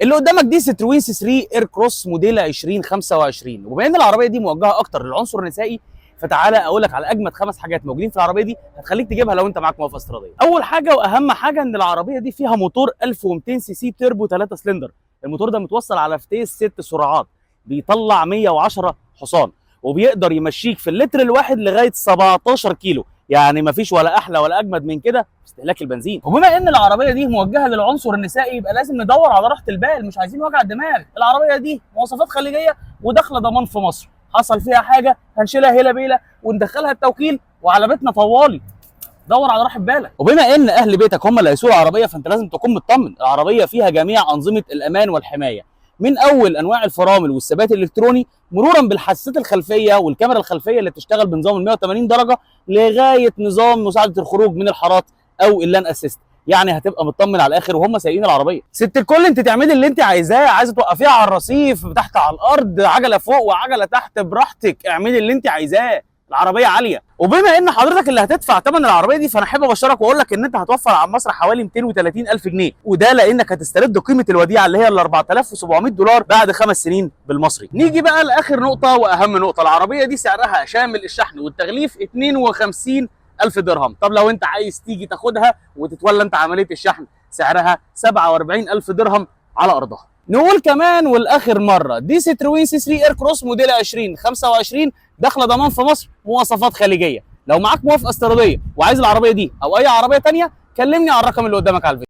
اللي قدامك دي ستروين سي 3 اير كروس موديل 2025. وبما ان العربيه دي موجهه اكتر للعنصر النسائي، فتعالى اقول لك على اجمد 5 حاجات موجودين في العربيه دي هتخليك تجيبها لو انت معاك موافقه استيراديه. اول حاجه واهم حاجه ان العربيه دي فيها موتور 1200 سي سي تيربو 3 سلندر. الموتور ده متوصل على فتيس 6 سرعات، بيطلع 110 حصان، وبيقدر يمشيك في اللتر الواحد لغايه 17 كيلو. يعني مفيش ولا احلى ولا اجمد من كده في استهلاك البنزين. وبما ان العربيه دي موجهه للعنصر النسائي، يبقى لازم ندور على راحه البال، مش عايزين وجع الدماغ. العربيه دي مواصفات خليجيه وداخله ضمان في مصر، حصل فيها حاجه هنشيلها هيلا بيلا وندخلها التوكيل وعلى بيتنا طوالي. دور على راحه بالك. وبما ان اهل بيتك هم اللي هيسوقوا العربيه، فانت لازم تكون مطمن. العربيه فيها جميع انظمه الامان والحمايه، من اول انواع الفرامل والثبات الالكتروني، مرورا بالحساسات الخلفيه والكاميرا الخلفيه اللي بتشتغل بنظام ال 180 درجه، لغايه نظام مساعده الخروج من الحارات او اللان اسيست. يعني هتبقى مطمن على الاخر وهم سايقين العربيه. ست الكل، انت تعملي اللي انت عايزاه، عايزه توقفيها على الرصيف، تحت على الارض، عجله فوق وعجله تحت، براحتك، اعملي اللي انت عايزاه. العربيه عاليه. وبما ان حضرتك اللي هتدفع ثمن العربيه دي، فانا احب ابشرك واقول لك ان انت هتوفر على مصر حوالي 230 الف جنيه، وده لانك هتسترد قيمه الوديعه اللي هي ال 4700 دولار بعد 5 سنين بالمصري. نيجي بقى لاخر نقطه واهم نقطه. العربيه دي سعرها شامل الشحن والتغليف 52 الف درهم. طب لو انت عايز تيجي تاخدها وتتولى انت عمليه الشحن، سعرها 47 الف درهم على ارضها. نقول كمان والاخر مره، دي ستروين سي 3 اير كروس موديل 2025 داخله ضمان في مصر، مواصفات خليجيه. لو معاك موافقه استيراديه وعايز العربيه دي او اي عربيه ثانيه، كلمني على الرقم اللي قدامك على الفيديو.